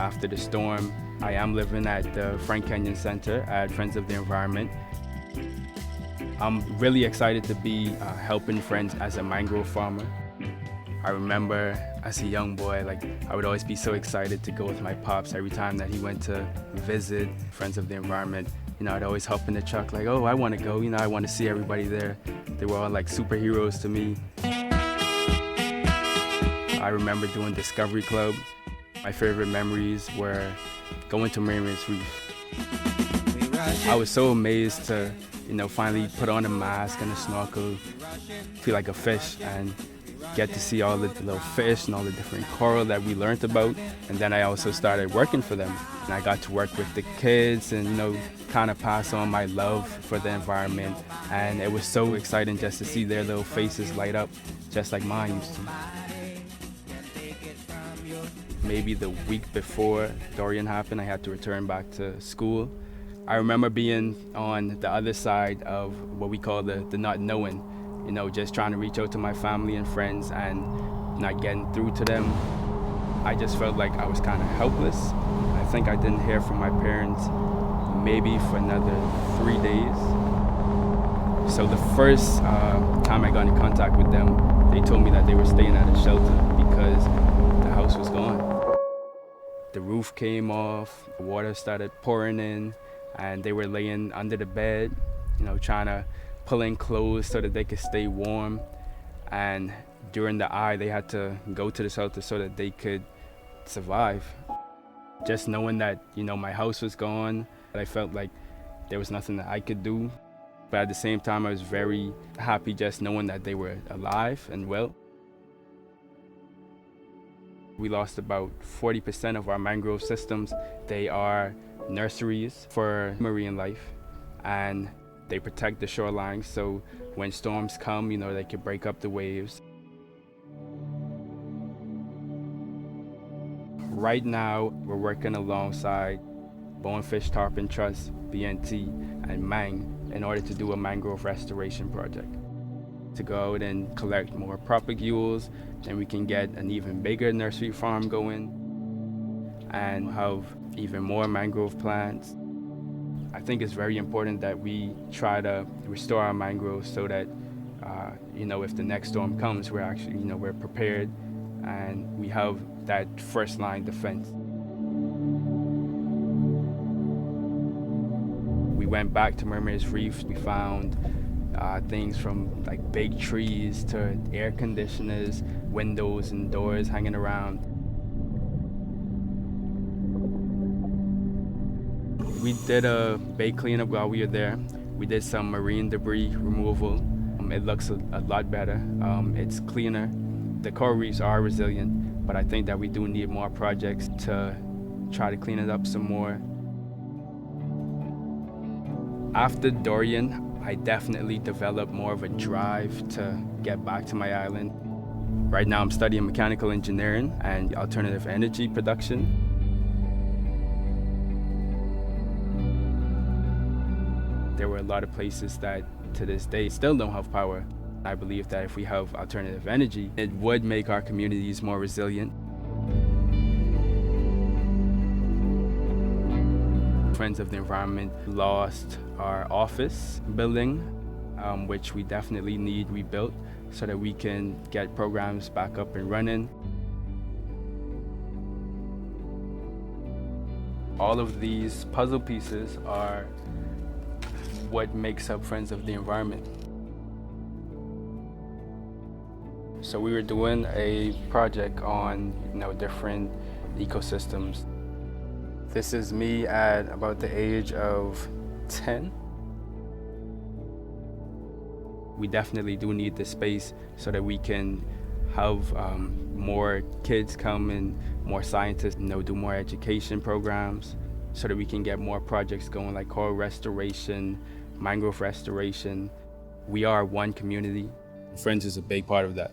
after the storm. I am living at the Frank Kenyon Center at Friends of the Environment. I'm really excited to be helping friends as a mangrove farmer. I remember as a young boy, I would always be so excited to go with my pops every time that he went to visit Friends of the Environment. I'd always hop in the truck oh, I want to go, I want to see everybody there. They were all like superheroes to me. I remember doing Discovery Club. My favorite memories were going to Mermaid's Reef. I was so amazed to, finally put on a mask and a snorkel, feel like a fish, and get to see all the little fish and all the different coral that we learned about. And then I also started working for them. And I got to work with the kids and, kind of pass on my love for the environment. And it was so exciting just to see their little faces light up, just like mine used to. Maybe the week before Dorian happened, I had to return back to school. I remember being on the other side of what we call the not knowing, just trying to reach out to my family and friends and not getting through to them. I just felt like I was kind of helpless. I think I didn't hear from my parents maybe for another 3 days. So the first time I got in contact with them, they told me that they were staying at a shelter because the house was gone. The roof came off, the water started pouring in, and they were laying under the bed, trying to pull in clothes so that they could stay warm. And during the eye, they had to go to the shelter so that they could survive. Just knowing that, my house was gone, I felt like there was nothing that I could do. But at the same time, I was very happy just knowing that they were alive and well. We lost about 40% of our mangrove systems. They are nurseries for marine life, and they protect the shoreline, so when storms come, they can break up the waves. Right now, we're working alongside Bonefish Tarpon Trust, BNT, and Mang in order to do a mangrove restoration project. To go out and collect more propagules, then we can get an even bigger nursery farm going and have even more mangrove plants. I think it's very important that we try to restore our mangroves so that, if the next storm comes, we're actually, we're prepared and we have that first line defense. We went back to Mermaid's Reef. We found things from big trees to air conditioners, windows and doors hanging around. We did a bay cleanup while we were there. We did some marine debris removal. It looks a lot better. It's cleaner. The coral reefs are resilient, but I think that we do need more projects to try to clean it up some more. After Dorian, I definitely developed more of a drive to get back to my island. Right now I'm studying mechanical engineering and alternative energy production. There were a lot of places that to this day still don't have power. I believe that if we have alternative energy, it would make our communities more resilient. Friends of the Environment lost our office building, which we definitely need rebuilt so that we can get programs back up and running. All of these puzzle pieces are what makes up Friends of the Environment. So we were doing a project on different ecosystems. This is me at about the age of 10. We definitely do need the space so that we can have more kids come and more scientists, do more education programs so that we can get more projects going like coral restoration, mangrove restoration. We are one community. Friends is a big part of that.